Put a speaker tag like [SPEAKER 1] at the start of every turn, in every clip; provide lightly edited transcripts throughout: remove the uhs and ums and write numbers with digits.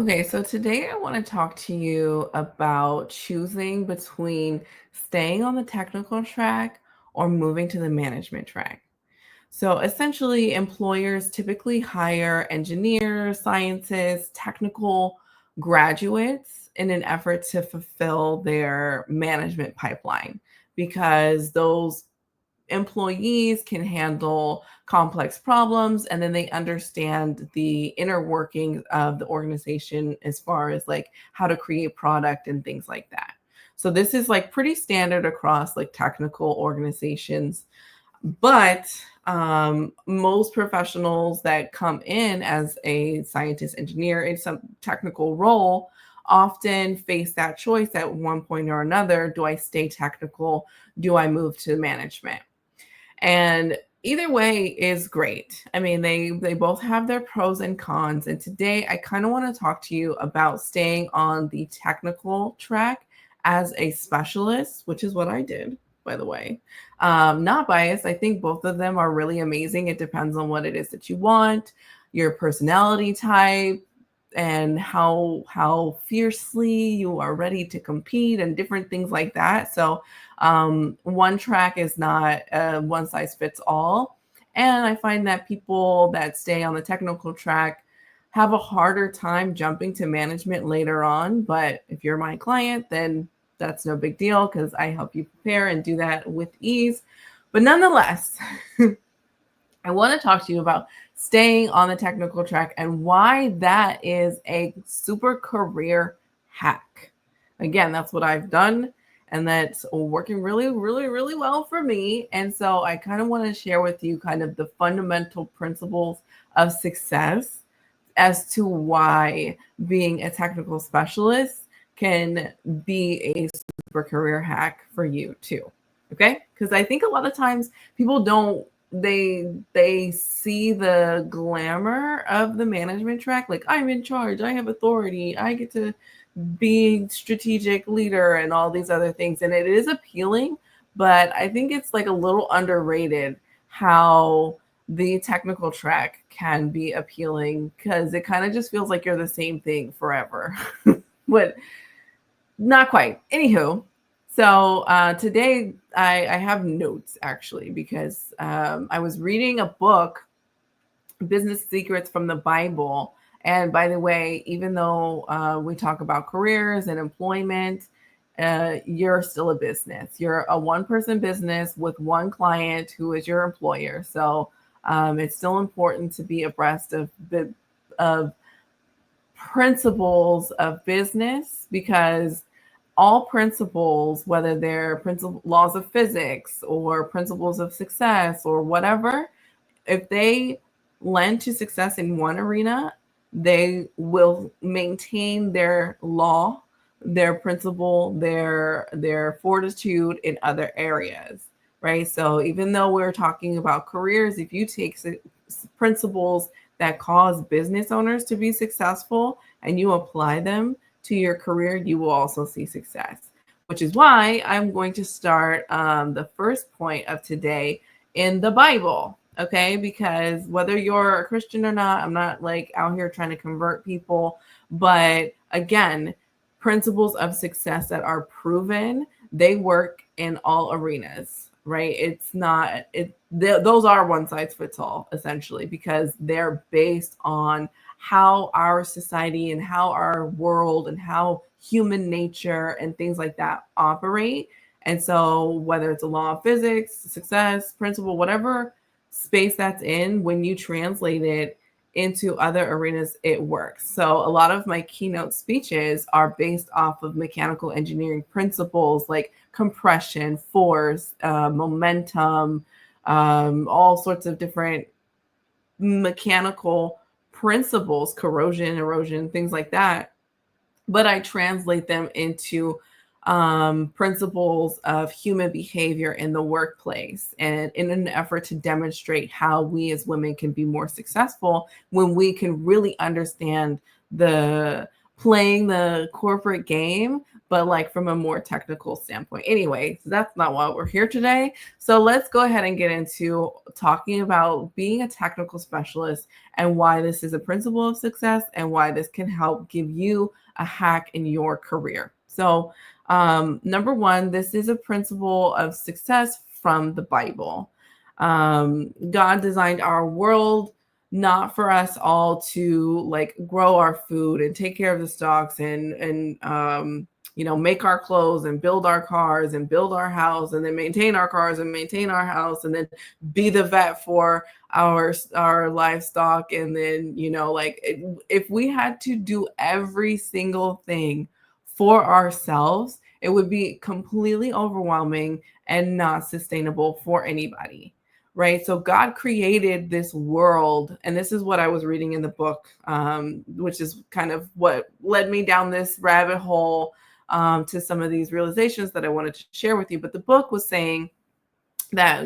[SPEAKER 1] Okay, so today I want to talk to you about choosing between staying on the technical track or moving to the management track. So essentially, employers typically hire engineers, scientists, technical graduates in an effort to fulfill their management pipeline because those employees can handle complex problems and then they understand the inner workings of the organization as far as like how to create product and things like that. So this is like pretty standard across like technical organizations, but most professionals that come in as a scientist, engineer in some technical role often face that choice at one point or another. Do I stay technical? Do I move to management? And either way is great. I mean, they both have their pros and cons. And today I kind of want to talk to you about staying on the technical track as a specialist, which is what I did, by the way. Not biased. I think both of them are really amazing. It depends on what it is that you want, your personality type, and how fiercely you are ready to compete and different things like that. So one track is not one size fits all. And I find that people that stay on the technical track have a harder time jumping to management later on. But if you're my client, then that's no big deal because I help you prepare and do that with ease. But nonetheless, I want to talk to you about staying on the technical track and why that is a super career hack. Again, that's what I've done, and that's working really, really, really well for me. And so I kind of want to share with you kind of the fundamental principles of success as to why being a technical specialist can be a super career hack for you too. Okay? Because I think a lot of times people don't they see the glamour of the management track, like I'm in charge, I have authority, I get to be strategic leader and all these other things, and it is appealing, but I think it's like a little underrated how the technical track can be appealing because it kind of just feels like you're the same thing forever. But not quite. Anywho, so today I have notes actually because I was reading a book, Business Secrets from the Bible. And by the way, even though we talk about careers and employment, you're still a business. You're a one-person business with one client who is your employer. So it's still important to be abreast of principles of business because all principles, whether they're principle laws of physics or principles of success or whatever, if they lend to success in one arena, they will maintain their law, their principle, their fortitude in other areas, right? So even though we're talking about careers, if you take principles that cause business owners to be successful and you apply them to your career, you will also see success, which is why I'm going to start the first point of today in the Bible. Okay, because whether you're a Christian or not, I'm not like out here trying to convert people, but again, principles of success that are proven, they work in all arenas, right? It's not those are one size fits all essentially because they're based on how our society and how our world and how human nature and things like that operate. And so whether it's a law of physics, success, principle, whatever space that's in, when you translate it into other arenas, it works. So a lot of my keynote speeches are based off of mechanical engineering principles like compression, force, momentum, all sorts of different mechanical principles, corrosion, erosion, things like that. But I translate them into principles of human behavior in the workplace and in an effort to demonstrate how we as women can be more successful when we can really understand the playing the corporate game but like from a more technical standpoint. Anyway, so that's not why we're here today. So let's go ahead and get into talking about being a technical specialist and why this is a principle of success and why this can help give you a hack in your career. So, number one, this is a principle of success from the Bible. God designed our world not for us all to like grow our food and take care of the stocks and make our clothes and build our cars and build our house and then maintain our cars and maintain our house and then be the vet for our livestock. And then if we had to do every single thing for ourselves, it would be completely overwhelming and not sustainable for anybody. Right. So God created this world, and this is what I was reading in the book, which is kind of what led me down this rabbit hole to some of these realizations that I wanted to share with you. But the book was saying that,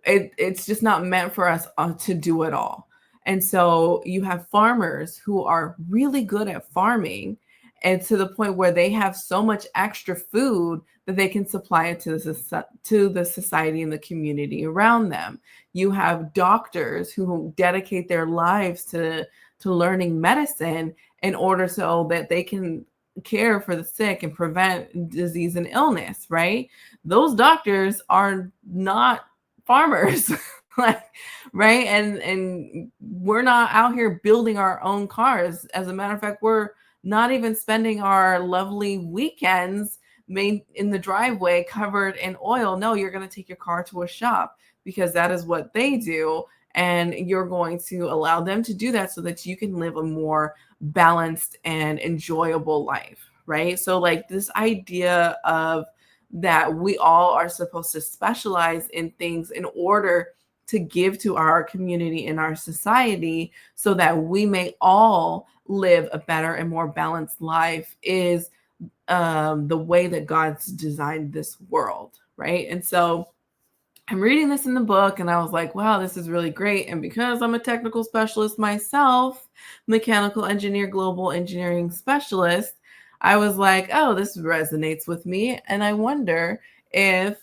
[SPEAKER 1] it's just not meant for us to do it all. And so you have farmers who are really good at farming, and to the point where they have so much extra food that they can supply it to the society and the community around them. You have doctors who dedicate their lives to learning medicine in order so that they can care for the sick and prevent disease and illness, right? Those doctors are not farmers. Like, right? And we're not out here building our own cars. As a matter of fact, we're not even spending our lovely weekends in the driveway covered in oil. No, you're going to take your car to a shop because that is what they do. And you're going to allow them to do that so that you can live a more balanced and enjoyable life, right? So like this idea of that we all are supposed to specialize in things in order to give to our community and our society so that we may all live a better and more balanced life is the way that God's designed this world, right? And so I'm reading this in the book and I was like, wow, this is really great. And because I'm a technical specialist myself, mechanical engineer, global engineering specialist, I was like, oh, this resonates with me. And I wonder if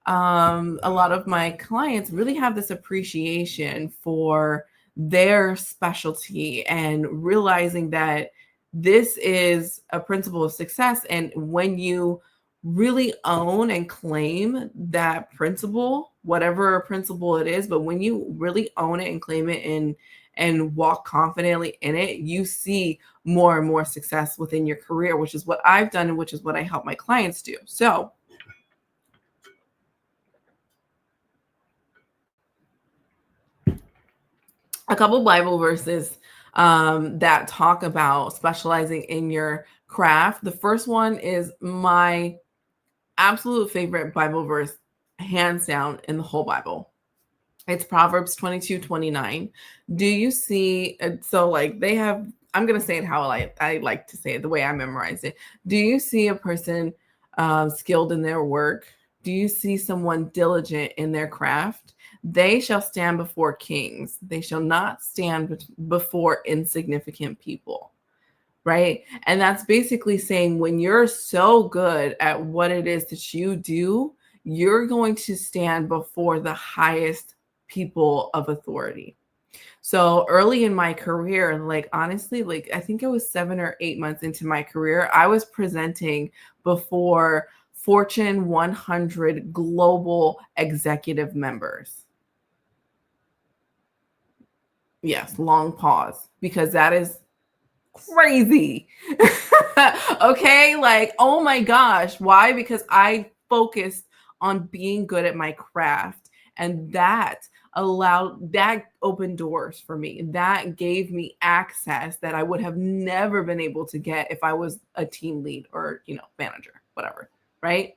[SPEAKER 1] a lot of my clients really have this appreciation for their specialty and realizing that this is a principle of success. And when you really own and claim that principle, whatever principle it is, but when you really own it and claim it and walk confidently in it, you see more and more success within your career, which is what I've done and which is what I help my clients do. So a couple Bible verses that talk about specializing in your craft. The first one is my absolute favorite Bible verse, hands down, in the whole Bible. It's Proverbs 22:29. Do you see? So like they have, I'm going to say it how I like to say it, the way I memorize it. Do you see a person skilled in their work? Do you see someone diligent in their craft? They shall stand before kings. They shall not stand before insignificant people. Right. And that's basically saying when you're so good at what it is that you do, you're going to stand before the highest people of authority. So early in my career, like honestly, like I think it was 7 or 8 months into my career, I was presenting before Fortune 100 global executive members. Yes, long pause, because that is crazy. Okay, like, oh my gosh. Why? Because I focused on being good at my craft, and that opened doors for me. That gave me access that I would have never been able to get if I was a team lead or, manager, whatever, right?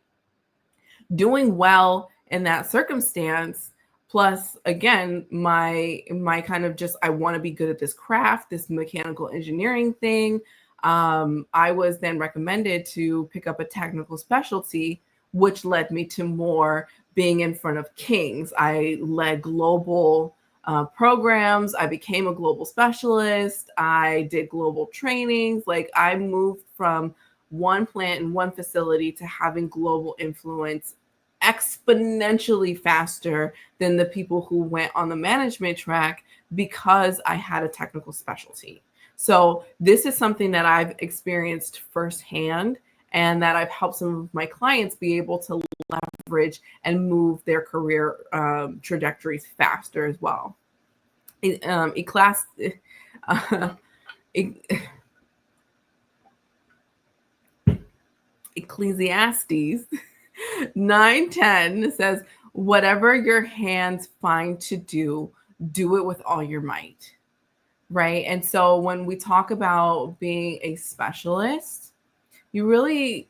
[SPEAKER 1] Doing well in that circumstance, plus again my kind of just, I want to be good at this craft, this mechanical engineering thing. I was then recommended to pick up a technical specialty, which led me to more being in front of kings. I led global programs. I became a global specialist. I did global trainings. Like I moved from one plant and one facility to having global influence exponentially faster than the people who went on the management track because I had a technical specialty. So this is something that I've experienced firsthand and that I've helped some of my clients be able to leverage and move their career trajectories faster as well. Class, uh, Ecclesiastes 9:10 says, "Whatever your hands find to do, do it with all your might." Right? And so when we talk about being a specialist, you really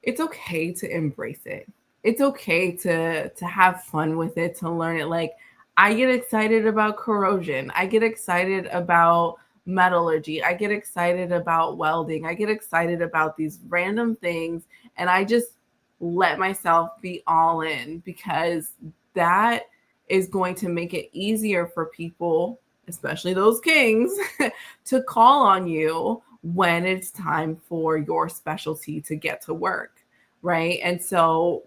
[SPEAKER 1] it's okay to embrace it. It's okay to have fun with it, to learn it. Like I get excited about corrosion. I get excited about metallurgy. I get excited about welding. I get excited about these random things and I just let myself be all in because that is going to make it easier for people, especially those kings, to call on you when it's time for your specialty to get to work, right? And so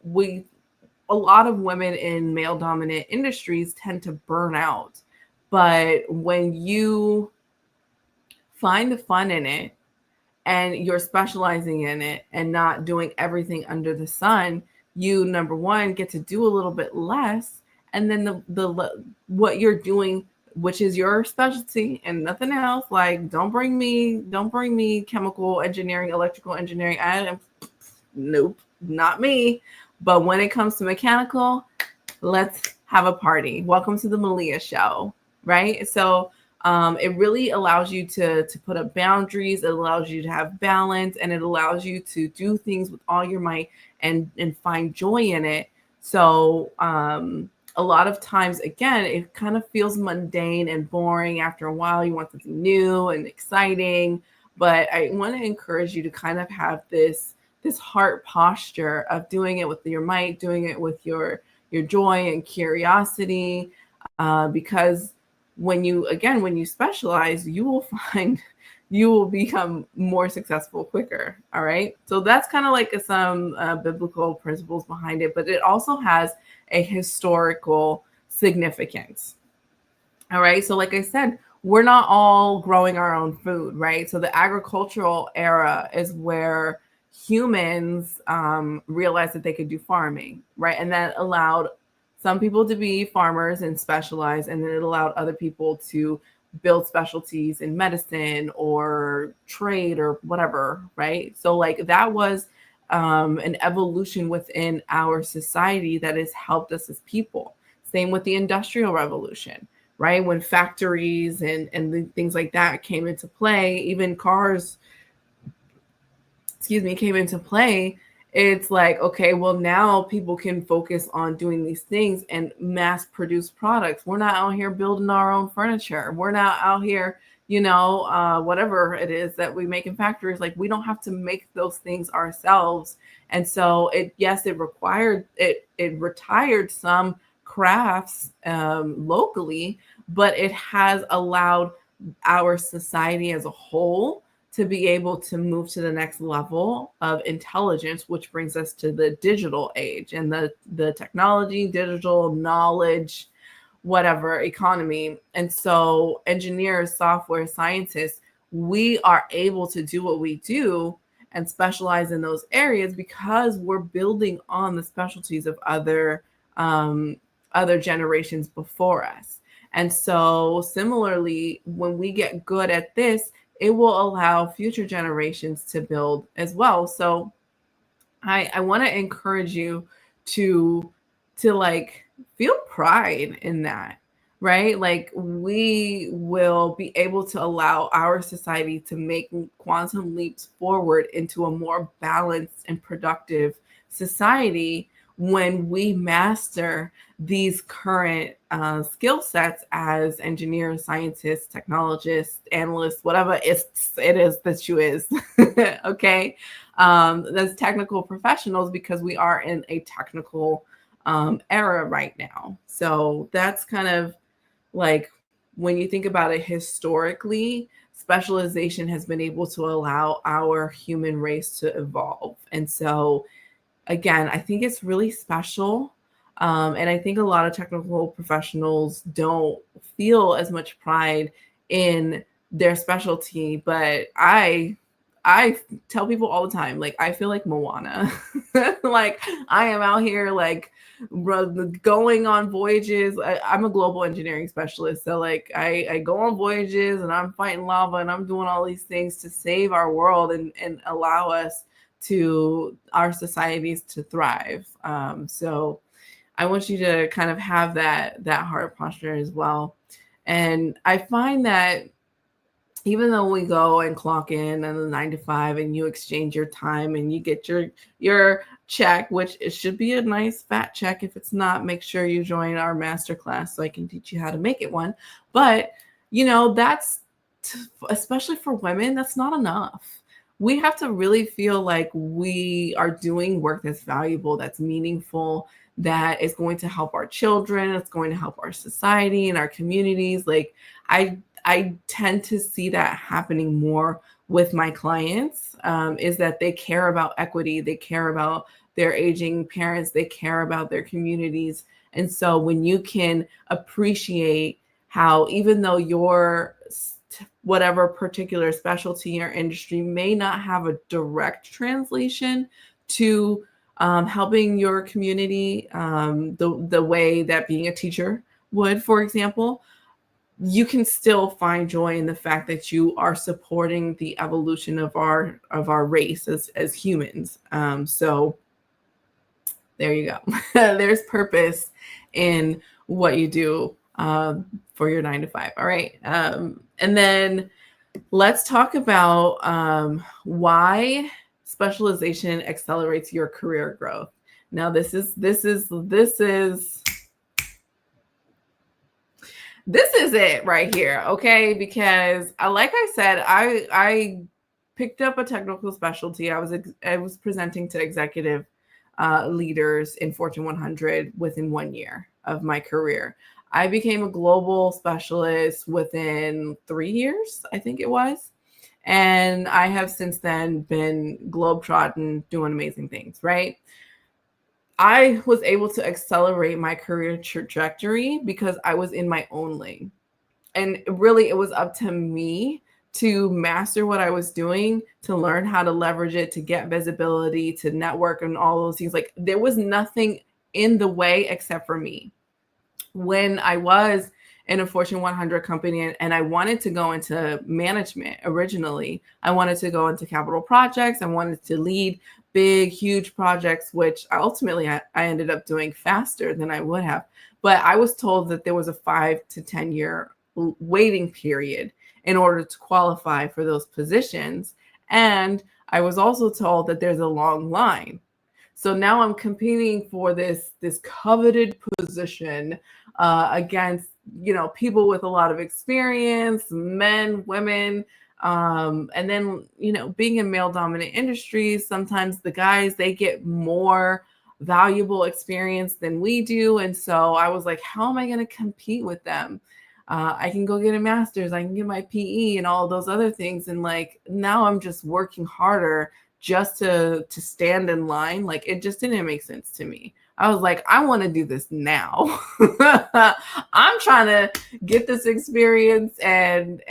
[SPEAKER 1] a lot of women in male dominant industries tend to burn out. But when you find the fun in it and you're specializing in it and not doing everything under the sun, you number one get to do a little bit less, and then the what you're doing, which is your specialty and nothing else. Like don't bring me chemical engineering, electrical engineering. I am nope, not me. But when it comes to mechanical, let's have a party. Welcome to the Malia show, right? So it really allows you to put up boundaries. It allows you to have balance, and it allows you to do things with all your might and find joy in it. So a lot of times, again, it kind of feels mundane and boring after a while. You want something new and exciting, but I want to encourage you to kind of have this heart posture of doing it with your might, doing it with your joy and curiosity, because when you specialize, you will find you will become more successful quicker. All right. So that's kind of like some biblical principles behind it, but it also has a historical significance. All right. So, like I said, we're not all growing our own food, right? So, the agricultural era is where humans realized that they could do farming, right? And that allowed some people to be farmers and specialize, and then it allowed other people to build specialties in medicine or trade or whatever, right? So, like, that was an evolution within our society that has helped us as people. Same with the Industrial Revolution, right? When factories and things like that came into play, even cars, came into play, it's like, okay, well, now people can focus on doing these things and mass produce products. We're not out here building our own furniture. We're not out here, whatever it is that we make in factories. Like, we don't have to make those things ourselves. And so yes, it retired some crafts locally, but it has allowed our society as a whole to be able to move to the next level of intelligence, which brings us to the digital age and the technology, digital knowledge, whatever economy. And so engineers, software scientists, we are able to do what we do and specialize in those areas because we're building on the specialties of other generations before us. And so similarly, when we get good at this, it will allow future generations to build as well. So I want to encourage you to like feel pride in that, right? Like, we will be able to allow our society to make quantum leaps forward into a more balanced and productive society when we master these current skill sets as engineers, scientists, technologists, analysts, whatever it is that you is. Okay. That's technical professionals, because we are in a technical era right now. So that's kind of like, when you think about it historically, specialization has been able to allow our human race to evolve. And so, again, I think it's really special. And I think a lot of technical professionals don't feel as much pride in their specialty, but I tell people all the time, like, I feel like Moana. Like, I am out here, like, going on voyages. I'm a global engineering specialist. So, like, I go on voyages and I'm fighting lava and I'm doing all these things to save our world and allow us to our societies to thrive. So I want you to kind of have that heart posture as well. And I find that even though we go and clock in on the 9 to 5 and you exchange your time and you get your check, which it should be a nice fat check. If it's not, make sure you join our masterclass so I can teach you how to make it one. But that's especially for women, that's not enough. We have to really feel like we are doing work that's valuable, that's meaningful, that is going to help our children, it's going to help our society and our communities. Like, I tend to see that happening more with my clients, is that they care about equity, they care about their aging parents, they care about their communities. And so when you can appreciate how, even though your whatever particular specialty or industry may not have a direct translation to helping your community, the way that being a teacher would, for example, you can still find joy in the fact that you are supporting the evolution of our race as humans. So there you go. There's purpose in what you do for your 9 to 5. All right. And then let's talk about why specialization accelerates your career growth. Now, this is it right here, okay? Because like I said, I picked up a technical specialty. I was presenting to executive leaders in Fortune 100 within 1 year of my career. I became a global specialist within 3 years, I think it was. And I have since then been globetrotting, doing amazing things, right? I was able to accelerate my career trajectory because I was in my own lane. And really, it was up to me to master what I was doing, to learn how to leverage it, to get visibility, to network, and all those things. Like, there was nothing in the way except for me. When I was in a Fortune 100 company and I wanted to go into management originally, I wanted to go into capital projects. I wanted to lead big, huge projects, which ultimately I ended up doing faster than I would have. But I was told that there was a 5 to 10 year waiting period in order to qualify for those positions. And I was also told that there's a long line. So now I'm competing for this coveted position against people with a lot of experience, men, women, and then being in male dominant industries, sometimes the guys, they get more valuable experience than we do. And so I was like, how am I going to compete with them? I can go get a master's, I can get my PE and all those other things. And like, now I'm just working harder just to stand in line. Like, it just didn't make sense to me. I was like, I want to do this now. I'm trying to get this experience and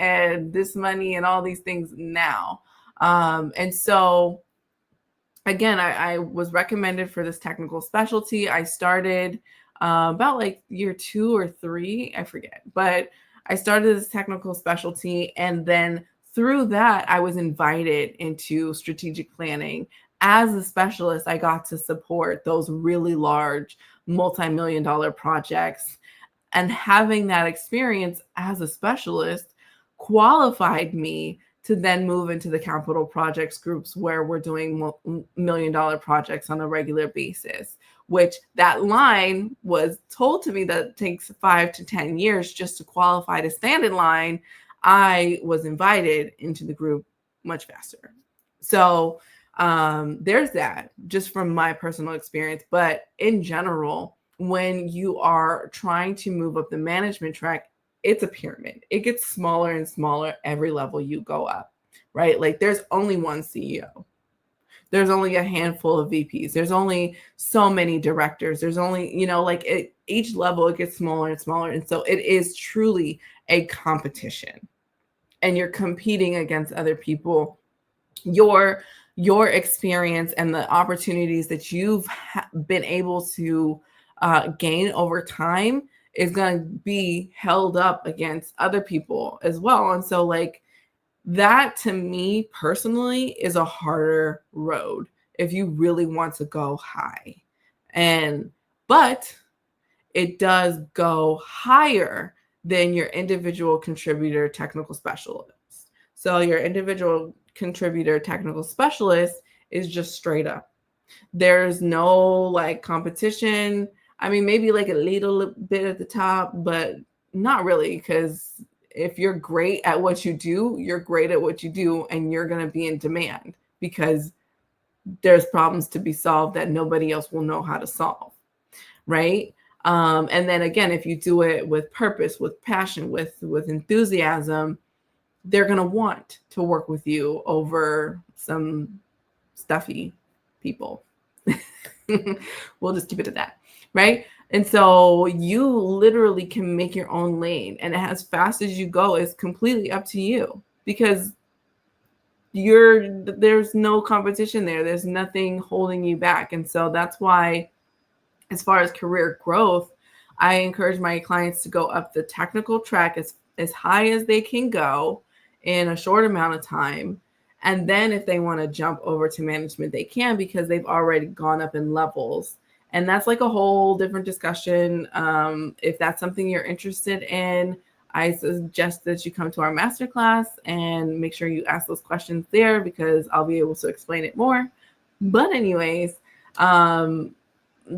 [SPEAKER 1] this money and all these things now. And so again, I was recommended for this technical specialty. I started about like year 2 or 3, I forget, but I started this technical specialty. And then through that, I was invited into strategic planning. As a specialist, I got to support those really large multi-million-dollar projects. And having that experience as a specialist qualified me to then move into the capital projects groups where we're doing million-dollar projects on a regular basis, which that line was told to me that it takes 5 to 10 years just to qualify to stand in line. I was invited into the group much faster. So there's that, just from my personal experience. But in general, when you are trying to move up the management track, it's a pyramid. It gets smaller and smaller every level you go up, right? Like there's only one CEO. There's only a handful of VPs. There's only so many directors. There's only, like each level it gets smaller and smaller. And so it is truly a competition. And you're competing against other people. Your experience and the opportunities that you've been able to gain over time is going to be held up against other people as well. And so like that to me personally is a harder road if you really want to go high. But it does go higher than your individual contributor technical specialist. So your individual contributor technical specialist is just straight up. There's no like competition. I mean, maybe like a little bit at the top, but not really, because if you're great at what you do, you're great at what you do, and you're going to be in demand because there's problems to be solved that nobody else will know how to solve, right? And then again, if you do it with purpose, with passion, with enthusiasm, they're going to want to work with you over some stuffy people. We'll just keep it at that, right? And so you literally can make your own lane, and as fast as you go is completely up to you, because there's no competition there. There's nothing holding you back. And so that's why, as far as career growth, I encourage my clients to go up the technical track as high as they can go in a short amount of time. And then if they want to jump over to management, they can, because they've already gone up in levels. And that's like a whole different discussion. If that's something you're interested in, I suggest that you come to our masterclass and make sure you ask those questions there, because I'll be able to explain it more. But anyways,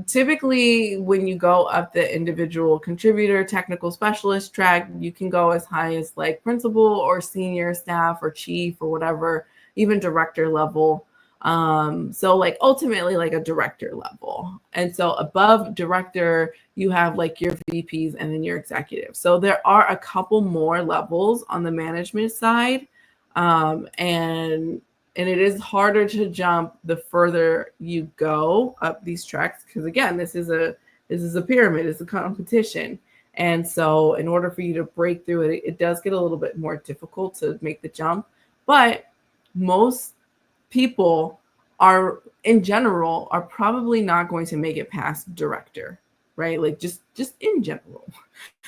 [SPEAKER 1] typically when you go up the individual contributor technical specialist track, you can go as high as like principal or senior staff or chief or whatever, even director level. So like ultimately like a director level. And so above director, you have like your VPs and then your executives. So there are a couple more levels on the management side. And it is harder to jump the further you go up these tracks, because again, this is a pyramid, it's a competition. And so in order for you to break through it, it does get a little bit more difficult to make the jump. But most people in general are probably not going to make it past director, right? Like just in general.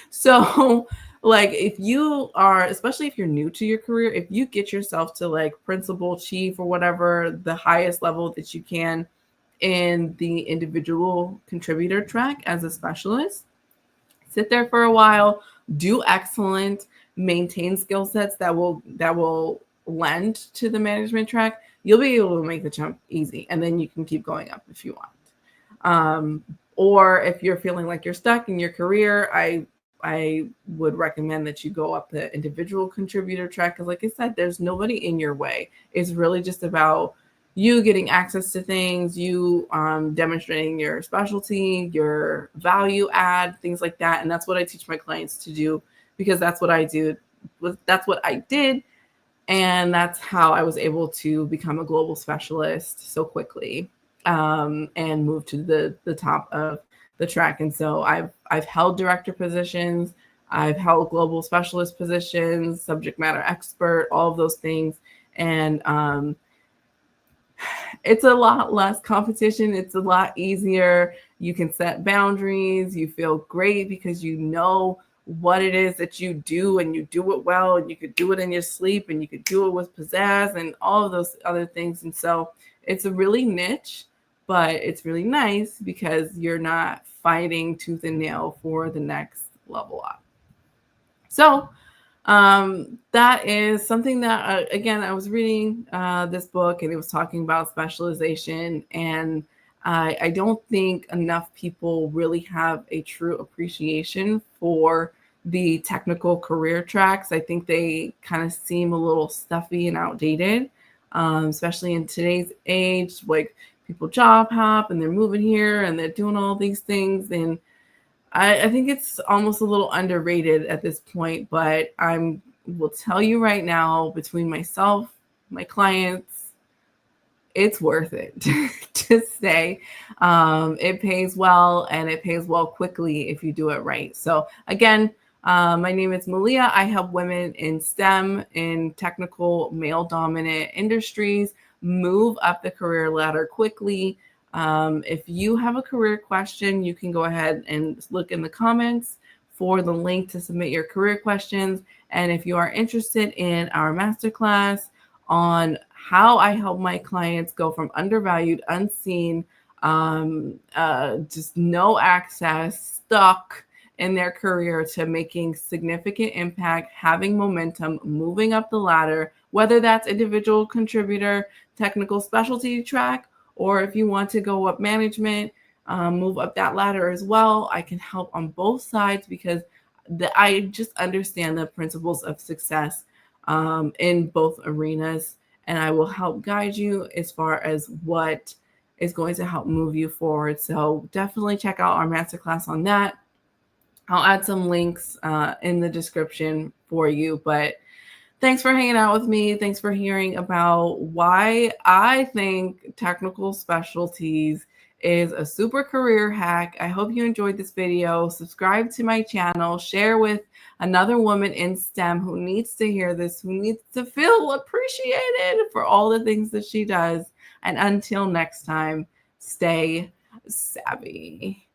[SPEAKER 1] So like if you are, especially if you're new to your career, if you get yourself to like principal, chief, or whatever, the highest level that you can in the individual contributor track as a specialist, sit there for a while, do excellent, maintain skill sets that will lend to the management track, you'll be able to make the jump easy. And then you can keep going up if you want. Or if you're feeling like you're stuck in your career, I would recommend that you go up the individual contributor track, because like I said, there's nobody in your way. It's really just about you getting access to things, you demonstrating your specialty, your value add, things like that. And that's what I teach my clients to do, because that's what I do. That's what I did. And that's how I was able to become a global specialist so quickly, and move to the top of the track. And so I've held director positions, I've held global specialist positions, subject matter expert, all of those things. And it's a lot less competition. It's a lot easier. You can set boundaries. You feel great because you know what it is that you do, and you do it well, and you could do it in your sleep, and you could do it with pizzazz and all of those other things. And so it's a really niche, but it's really nice because you're not fighting tooth and nail for the next level up. So that is something that, again, I was reading this book, and it was talking about specialization. And I don't think enough people really have a true appreciation for the technical career tracks. I think they kind of seem a little stuffy and outdated, especially in today's age. Like people job hop and they're moving here and they're doing all these things. And I think it's almost a little underrated at this point, but I'm will tell you right now, between myself, my clients, it's worth it to stay. It pays well, and it pays well quickly if you do it right. So again, my name is Malia. I help women in STEM, in technical, male dominant industries, move up the career ladder quickly. If you have a career question, you can go ahead and look in the comments for the link to submit your career questions. And if you are interested in our masterclass on how I help my clients go from undervalued, unseen, just no access, stuck in their career, to making significant impact, having momentum, moving up the ladder, whether that's individual contributor, technical specialty track, or if you want to go up management, move up that ladder as well. I can help on both sides because I just understand the principles of success in both arenas, and I will help guide you as far as what is going to help move you forward. So definitely check out our masterclass on that. I'll add some links in the description for you. But thanks for hanging out with me. Thanks for hearing about why I think technical specialties is a super career hack. I hope you enjoyed this video. Subscribe to my channel, share with another woman in STEM who needs to hear this, who needs to feel appreciated for all the things that she does. And until next time, stay savvy.